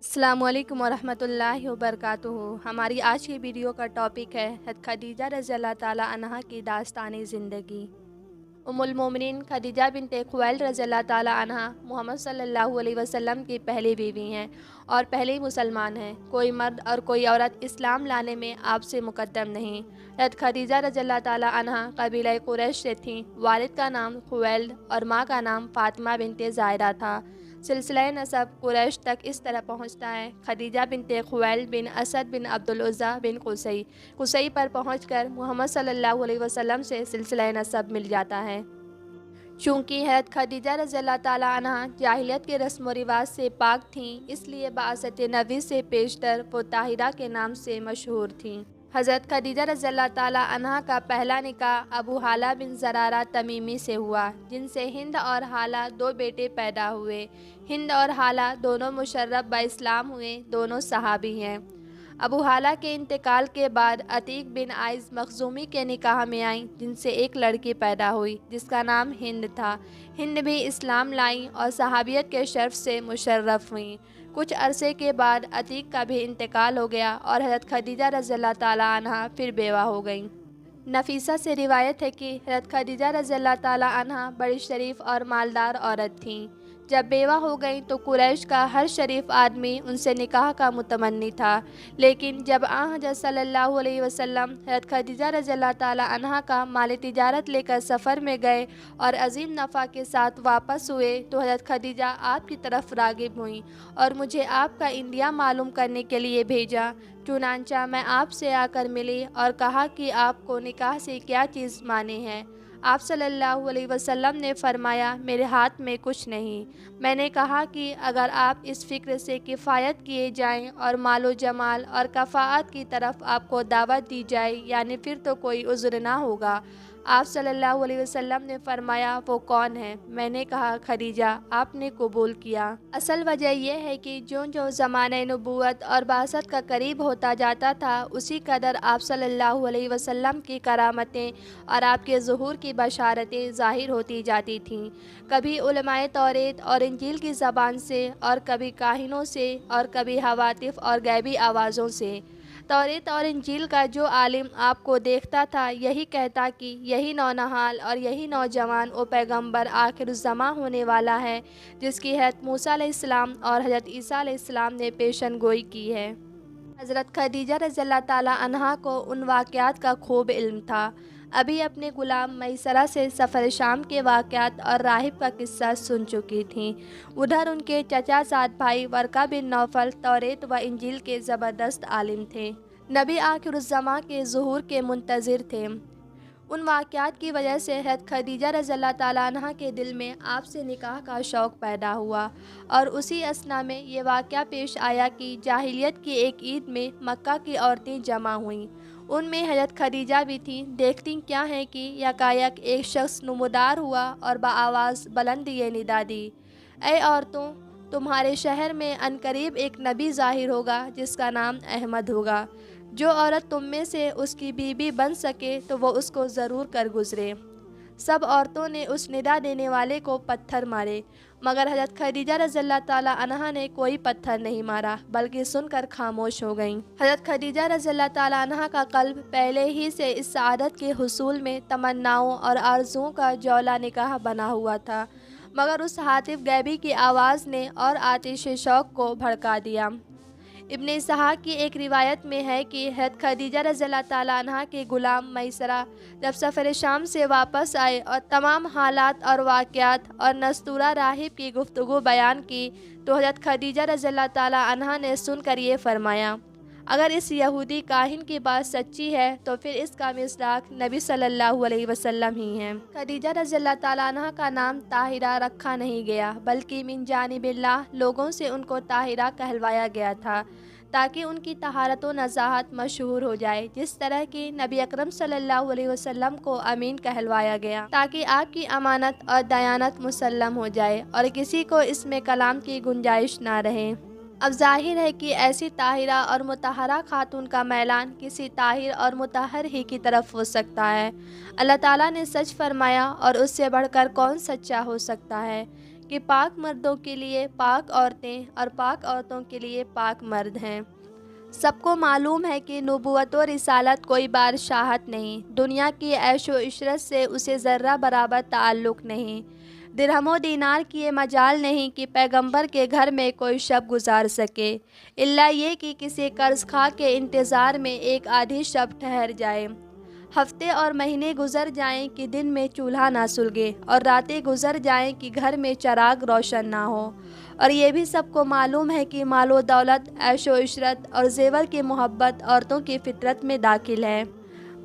السلام علیکم ورحمۃ اللہ وبرکاتہ۔ ہماری آج کی ویڈیو کا ٹاپک ہے حضرت خدیجہ رضی اللہ تعالیٰ عنہا کی داستان زندگی۔ ام المومنین خدیجہ بنت خویلد رضی اللہ تعالیٰ عنہا محمد صلی اللہ علیہ وسلم کی پہلی بیوی ہیں اور پہلی مسلمان ہیں۔ کوئی مرد اور کوئی عورت اسلام لانے میں آپ سے مقدم نہیں۔ حضرت خدیجہ رضی اللہ تعالیٰ عنہا قبیلہ قریش سے تھیں۔ والد کا نام خویلد اور ماں کا نام فاطمہ بنت زاہرہ تھا۔ سلسلہ نسب قریش تک اس طرح پہنچتا ہے: خدیجہ بنت خویلد بن اسد بن عبدالعزیٰ بن قصی۔ قصی پر پہنچ کر محمد صلی اللہ علیہ وسلم سے سلسلہ نسب مل جاتا ہے۔ چونکہ حضرت خدیجہ رضی اللہ تعالیٰ عنہا جاہلیت کے رسم و رواج سے پاک تھیں، اس لیے بعثت نبی سے پیشتر وہ طاہرہ کے نام سے مشہور تھیں۔ حضرت خدیجہ رضی اللہ تعالیٰ عنہا کا پہلا نکاح ابو ہالہ بن زرارہ تمیمی سے ہوا، جن سے ہند اور ہالہ دو بیٹے پیدا ہوئے۔ ہند اور ہالہ دونوں مشرف باسلام ہوئے، دونوں صحابی ہیں۔ ابو ہالہ کے انتقال کے بعد عتیق بن عائض مخزومی کے نکاح میں آئیں، جن سے ایک لڑکی پیدا ہوئی جس کا نام ہند تھا۔ ہند بھی اسلام لائیں اور صحابیت کے شرف سے مشرف ہوئیں۔ کچھ عرصے کے بعد عتیق کا بھی انتقال ہو گیا اور حضرت خدیجہ رضی اللہ تعالیٰ عنہا پھر بیوہ ہو گئیں۔ نفیسہ سے روایت ہے کہ حضرت خدیجہ رضی اللہ تعالیٰ عنہا بڑی شریف اور مالدار عورت تھیں۔ جب بیوہ ہو گئیں تو قریش کا ہر شریف آدمی ان سے نکاح کا متمنی تھا، لیکن جب آن حضرت صلی اللہ علیہ وسلم حضرت خدیجہ رضی اللہ تعالیٰ عنہا کا مال تجارت لے کر سفر میں گئے اور عظیم نفع کے ساتھ واپس ہوئے تو حضرت خدیجہ آپ کی طرف راغب ہوئیں اور مجھے آپ کا انڈیا معلوم کرنے کے لیے بھیجا۔ چنانچہ میں آپ سے آ کر ملی اور کہا کہ آپ کو نکاح سے کیا چیز مانے ہے۔ آپ صلی اللہ علیہ وسلم نے فرمایا، میرے ہاتھ میں کچھ نہیں۔ میں نے کہا کہ اگر آپ اس فکر سے کفایت کیے جائیں اور مال و جمال اور کفاءت کی طرف آپ کو دعوت دی جائے یعنی پھر تو کوئی عذر نہ ہوگا۔ آپ صلی اللہ علیہ وسلم نے فرمایا، وہ کون ہے؟ میں نے کہا، خدیجہ۔ آپ نے قبول کیا۔ اصل وجہ یہ ہے کہ جو زمانہ نبوت اور بعثت کا قریب ہوتا جاتا تھا، اسی قدر آپ صلی اللہ علیہ وسلم کی کرامتیں اور آپ کے ظہور کی بشارتیں ظاہر ہوتی جاتی تھیں، کبھی علماء توریت اور انجیل کی زبان سے اور کبھی کاہنوں سے اور کبھی ہواتف اور غیبی آوازوں سے۔ توریت اور انجیل کا جو عالم آپ کو دیکھتا تھا، یہی کہتا کہ یہی نونہال اور یہی نوجوان وہ پیغمبر آخر الزماں ہونے والا ہے جس کی حضرت موسیٰ علیہ السلام اور حضرت عیسیٰ علیہ السلام نے پیشن گوئی کی ہے۔ حضرت خدیجہ رضی اللہ تعالیٰ عنہا کو ان واقعات کا خوب علم تھا۔ ابھی اپنے غلام میسرہ سے سفر شام کے واقعات اور راہب کا قصہ سن چکی تھیں۔ ادھر ان کے چچا زاد بھائی ورقہ بن نوفل توریت و انجیل کے زبردست عالم تھے، نبی آخر الزماں کے ظہور کے منتظر تھے۔ ان واقعات کی وجہ سے حضرت خدیجہ رضی اللہ تعالیٰ عنہا کے دل میں آپ سے نکاح کا شوق پیدا ہوا، اور اسی اثنا میں یہ واقعہ پیش آیا کہ جاہلیت کی ایک عید میں مکہ کی عورتیں جمع ہوئیں۔ ان میں حضرت خدیجہ بھی تھیں۔ دیکھتی کیا ہیں کہ یکایک ایک شخص نمودار ہوا اور بآواز بلند یہ ندا دی، اے عورتوں، تمہارے شہر میں عنقریب ایک نبی ظاہر ہوگا جس کا نام احمد ہوگا۔ جو عورت تم میں سے اس کی بیوی بن سکے تو وہ اس کو ضرور کر گزرے۔ سب عورتوں نے اس ندا دینے والے کو پتھر مارے، مگر حضرت خدیجہ رضی اللہ تعالیٰ عنہا نے کوئی پتھر نہیں مارا بلکہ سن کر خاموش ہو گئیں۔ حضرت خدیجہ رضی اللہ تعالیٰ عنہا کا قلب پہلے ہی سے اس سعادت کے حصول میں تمناؤں اور آرزوؤں کا جولا نکاح بنا ہوا تھا، مگر اس ہاتف غیبی کی آواز نے اور آتش شوق کو بھڑکا دیا۔ ابن اسحاق کی ایک روایت میں ہے کہ حضرت خدیجہ رضی اللہ تعالیٰ عنہا کے غلام میسرہ جب سفر شام سے واپس آئے اور تمام حالات اور واقعات اور نستورہ راہب کی گفتگو بیان کی تو حضرت خدیجہ رضی اللہ تعالیٰ عنہا نے سن کر یہ فرمایا، اگر اس یہودی کاہن کی بات سچی ہے تو پھر اس کا مصداق نبی صلی اللہ علیہ وسلم ہی ہیں۔ خدیجہ رضی اللہ تعالیٰ عنہا کا نام طاہرہ رکھا نہیں گیا بلکہ من جانب اللہ لوگوں سے ان کو طاہرہ کہلوایا گیا تھا تاکہ ان کی طہارت و نزاہت مشہور ہو جائے، جس طرح کہ نبی اکرم صلی اللہ علیہ وسلم کو امین کہلوایا گیا تاکہ آپ کی امانت اور دیانت مسلم ہو جائے اور کسی کو اس میں کلام کی گنجائش نہ رہے۔ اب ظاہر ہے کہ ایسی طاہرہ اور مطہرہ خاتون کا میلان کسی طاہر اور مطہر ہی کی طرف ہو سکتا ہے۔ اللہ تعالیٰ نے سچ فرمایا اور اس سے بڑھ کر کون سچا ہو سکتا ہے؟ کہ پاک مردوں کے لیے پاک عورتیں اور پاک عورتوں کے لیے پاک مرد ہیں۔ سب کو معلوم ہے کہ نبوت و رسالت کوئی بادشاہت نہیں، دنیا کی عیش و عشرت سے اسے ذرہ برابر تعلق نہیں، درہم و دینار کی یہ مجال نہیں کہ پیغمبر کے گھر میں کوئی شب گزار سکے، الا یہ کہ کسی قرض خواہ کے انتظار میں ایک آدھی شب ٹھہر جائے۔ ہفتے اور مہینے گزر جائیں کہ دن میں چولہا نہ سلگے، اور راتیں گزر جائیں کہ گھر میں چراغ روشن نہ ہو، اور یہ بھی سب کو معلوم ہے کہ مال و دولت، عیش و عشرت اور زیور کی محبت عورتوں کی فطرت میں داخل ہے،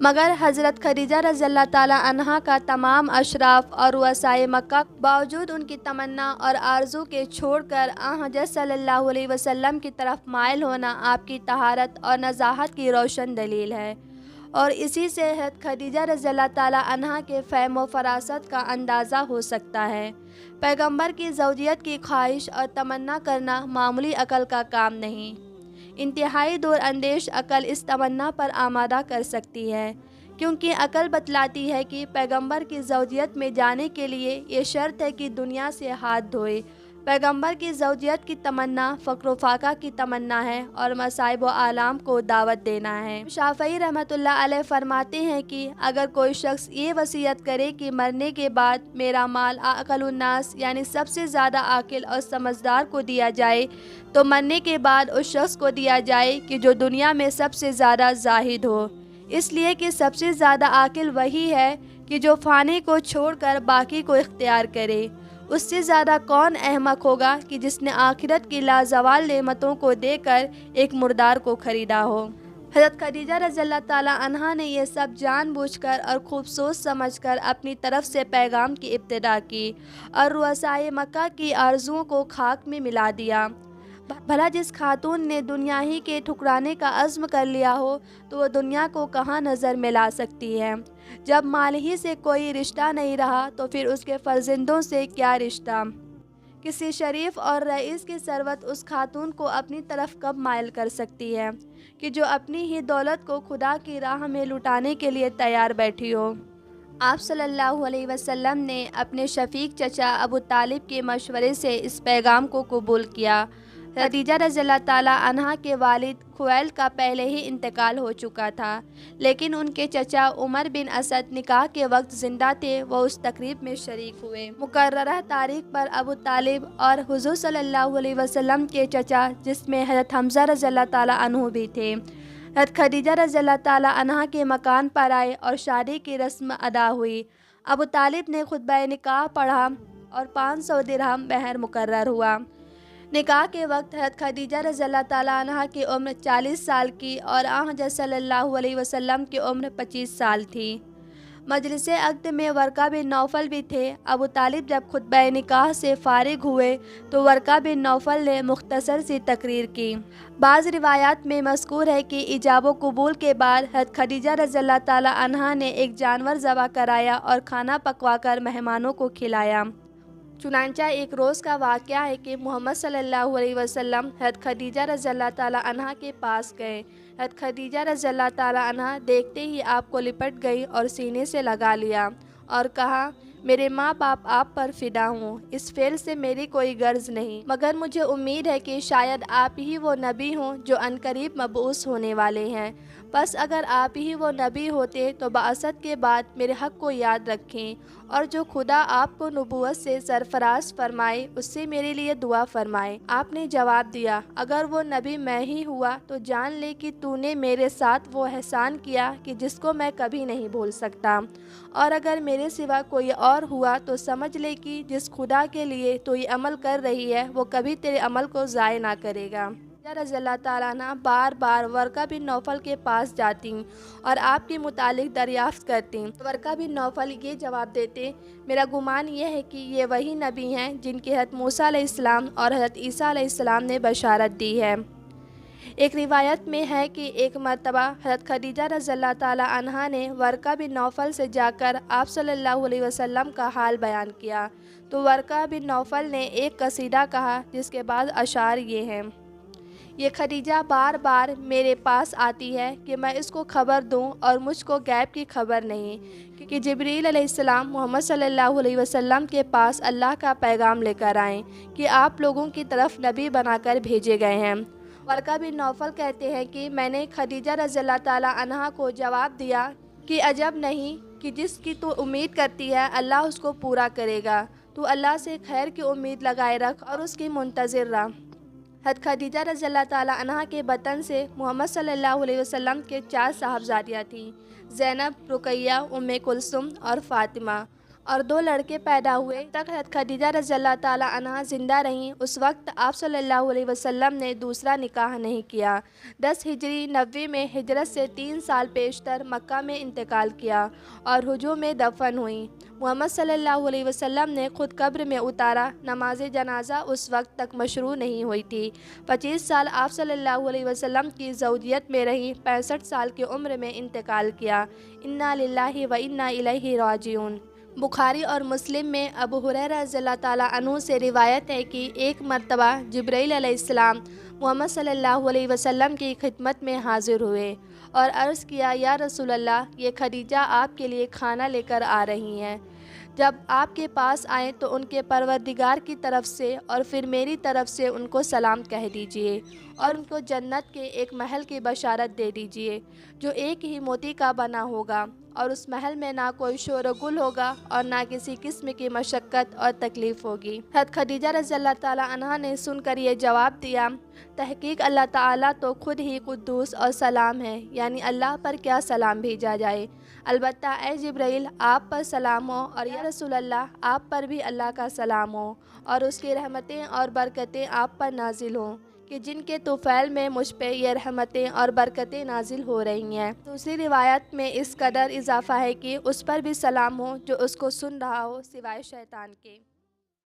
مگر حضرت خدیجہ رضی اللہ تعالی عنہا کا تمام اشراف اور رؤسائے مکہ باوجود ان کی تمنا اور آرزو کے چھوڑ کر حضرت صلی اللہ علیہ وسلم کی طرف مائل ہونا آپ کی طہارت اور نزاہت کی روشن دلیل ہے، اور اسی سے حضرت خدیجہ رضی اللہ تعالی عنہا کے فہم و فراست کا اندازہ ہو سکتا ہے۔ پیغمبر کی زوجیت کی خواہش اور تمنا کرنا معمولی عقل کا کام نہیں، انتہائی دور اندیش عقل اس تمنا پر آمادہ کر سکتی ہے، کیونکہ عقل بتلاتی ہے کہ پیغمبر کی زوجیت میں جانے کے لیے یہ شرط ہے کہ دنیا سے ہاتھ دھوئے۔ پیغمبر کی زوجیت کی تمنا فقر و فاقہ کی تمنا ہے اور مصائب و آلام کو دعوت دینا ہے۔ شافعی رحمۃ اللہ علیہ فرماتے ہیں کہ اگر کوئی شخص یہ وصیت کرے کہ مرنے کے بعد میرا مال عاقل الناس یعنی سب سے زیادہ عاقل اور سمجھدار کو دیا جائے، تو مرنے کے بعد اس شخص کو دیا جائے کہ جو دنیا میں سب سے زیادہ زاہد ہو، اس لیے کہ سب سے زیادہ عاقل وہی ہے کہ جو فانی کو چھوڑ کر باقی کو اختیار کرے۔ اس سے زیادہ کون احمق ہوگا کہ جس نے آخرت کی لازوال نعمتوں کو دے کر ایک مردار کو خریدا ہو۔ حضرت خدیجہ رضی اللہ تعالی عنہا نے یہ سب جان بوجھ کر اور خوب سوچ سمجھ کر اپنی طرف سے پیغام کی ابتدا کی اور رؤسائے مکہ کی آرزوؤں کو خاک میں ملا دیا۔ بھلا جس خاتون نے دنیا ہی کے ٹھکرانے کا عزم کر لیا ہو تو وہ دنیا کو کہاں نظر میں لا سکتی ہے؟ جب مال ہی سے کوئی رشتہ نہیں رہا تو پھر اس کے فرزندوں سے کیا رشتہ؟ کسی شریف اور رئیس کی ثروت اس خاتون کو اپنی طرف کب مائل کر سکتی ہے کہ جو اپنی ہی دولت کو خدا کی راہ میں لٹانے کے لیے تیار بیٹھی ہو؟ آپ صلی اللہ علیہ وسلم نے اپنے شفیق چچا ابو طالب کے مشورے سے اس پیغام کو قبول کیا۔ خدیجہ رضی اللہ تعالیٰ عنہا کے والد خویل کا پہلے ہی انتقال ہو چکا تھا، لیکن ان کے چچا عمر بن اسد نکاح کے وقت زندہ تھے، وہ اس تقریب میں شریک ہوئے۔ مقررہ تاریخ پر ابو طالب اور حضور صلی اللہ علیہ وسلم کے چچا جس میں حضرت حمزہ رضی اللہ تعالیٰ عنہ بھی تھے، حضرت خدیجہ رضی اللہ تعالیٰ عنہا کے مکان پر آئے اور شادی کی رسم ادا ہوئی۔ ابو طالب نے خطبہ نکاح پڑھا اور 500 درہم مہر مقرر ہوا۔ نکاح کے وقت حضرت خدیجہ رضی اللہ تعالیٰ عنہا کی عمر 40 سال کی اور حضرت صلی اللہ علیہ وسلم کی عمر 25 سال تھی۔ مجلس عقد میں ورقہ بن نوفل بھی تھے۔ ابو طالب جب خطبہ نکاح سے فارغ ہوئے تو ورقہ بن نوفل نے مختصر سی تقریر کی۔ بعض روایات میں مذکور ہے کہ ایجاب و قبول کے بعد حضرت خدیجہ رضی اللہ تعالیٰ عنہا نے ایک جانور ذبح کرایا اور کھانا پکوا کر مہمانوں کو کھلایا۔ چنانچہ ایک روز کا واقعہ ہے کہ محمد صلی اللہ علیہ وسلم حضرت خدیجہ رضی اللہ تعالیٰ عنہا کے پاس گئے۔ حضرت خدیجہ رضی اللہ تعالیٰ عنہا دیکھتے ہی آپ کو لپٹ گئی اور سینے سے لگا لیا اور کہا، میرے ماں باپ آپ پر فدا ہوں، اس فعل سے میری کوئی غرض نہیں، مگر مجھے امید ہے کہ شاید آپ ہی وہ نبی ہوں جو عنقریب مبعوث ہونے والے ہیں، بس اگر آپ ہی وہ نبی ہوتے تو بعثت کے بعد میرے حق کو یاد رکھیں، اور جو خدا آپ کو نبوت سے سرفراز فرمائے اس سے میرے لیے دعا فرمائے۔ آپ نے جواب دیا، اگر وہ نبی میں ہی ہوا تو جان لے کہ تو نے میرے ساتھ وہ احسان کیا کہ جس کو میں کبھی نہیں بھول سکتا، اور اگر میرے سوا کوئی اور ہوا تو سمجھ لے کہ جس خدا کے لیے تو یہ عمل کر رہی ہے وہ کبھی تیرے عمل کو ضائع نہ کرے گا۔ رضی اللہ تعالیٰ عنہ بار بار ورقہ بن نوفل کے پاس جاتی اور آپ کے متعلق دریافت کرتی۔ ورقہ بن نوفل یہ جواب دیتے، میرا گمان یہ ہے کہ یہ وہی نبی ہیں جن کی حضرت موسیٰ علیہ السلام اور حضرت عیسیٰ علیہ السلام نے بشارت دی ہے۔ ایک روایت میں ہے کہ ایک مرتبہ حضرت خدیجہ رضی اللہ تعالیٰ عنہا نے ورقہ بن نوفل سے جا کر آپ صلی اللہ علیہ وسلم کا حال بیان کیا تو ورقہ بن نوفل نے ایک قصیدہ کہا جس کے بعد اشعار یہ ہیں، یہ خدیجہ بار بار میرے پاس آتی ہے کہ میں اس کو خبر دوں اور مجھ کو غیب کی خبر نہیں، کیونکہ جبریل علیہ السلام محمد صلی اللہ علیہ وسلم کے پاس اللہ کا پیغام لے کر آئیں کہ آپ لوگوں کی طرف نبی بنا کر بھیجے گئے ہیں۔ ورقہ بن نوفل کہتے ہیں کہ میں نے خدیجہ رضی اللہ تعالیٰ عنہا کو جواب دیا کہ عجب نہیں کہ جس کی تو امید کرتی ہے اللہ اس کو پورا کرے گا، تو اللہ سے خیر کی امید لگائے رکھ اور اس کی منتظر رہ۔ حضرت خدیجہ رضی اللہ تعالیٰ عنہا کے بطن سے محمد صلی اللہ علیہ وسلم کے 4 صاحبزادیاں تھیں، زینب، رقیہ، ام کلثوم اور فاطمہ، اور 2 لڑکے پیدا ہوئے۔ تک حضرت خدیجہ رضی اللہ تعالیٰ عنہا زندہ رہیں اس وقت آپ صلی اللہ علیہ وسلم نے دوسرا نکاح نہیں کیا۔ 10 ہجری 90 میں ہجرت سے 3 سال پیشتر مکہ میں انتقال کیا اور حجوں میں دفن ہوئیں۔ محمد صلی اللہ علیہ وسلم نے خود قبر میں اتارا۔ نماز جنازہ اس وقت تک مشروع نہیں ہوئی تھی۔ 25 سال آپ صلی اللہ علیہ وسلم کی زوجیت میں رہیں، 65 سال کی عمر میں انتقال کیا۔ انا للہ و انا الیہ راجعون۔ بخاری اور مسلم میں ابو ہریرہ رضی اللہ تعالیٰ عنہ سے روایت ہے کہ ایک مرتبہ جبرائیل علیہ السلام محمد صلی اللہ علیہ وسلم کی خدمت میں حاضر ہوئے اور عرض کیا، یا رسول اللہ، یہ خدیجہ آپ کے لیے کھانا لے کر آ رہی ہیں۔ جب آپ کے پاس آئیں تو ان کے پروردگار کی طرف سے اور پھر میری طرف سے ان کو سلام کہہ دیجئے اور ان کو جنت کے ایک محل کی بشارت دے دیجئے جو ایک ہی موتی کا بنا ہوگا، اور اس محل میں نہ کوئی شور و گل ہوگا اور نہ کسی قسم کی مشقت اور تکلیف ہوگی۔ حضرت خدیجہ رضی اللہ تعالیٰ عنہا نے سن کر یہ جواب دیا، تحقیق اللہ تعالیٰ تو خود ہی قدوس اور سلام ہے، یعنی اللہ پر کیا سلام بھیجا جائے۔ البتہ اے جبرائیل، آپ پر سلام ہو، اور یا رسول اللہ، آپ پر بھی اللہ کا سلام ہو اور اس کی رحمتیں اور برکتیں آپ پر نازل ہوں کہ جن کے طفیل میں مجھ پہ یہ رحمتیں اور برکتیں نازل ہو رہی ہیں۔ دوسری روایت میں اس قدر اضافہ ہے کہ اس پر بھی سلام ہو جو اس کو سن رہا ہو سوائے شیطان کے۔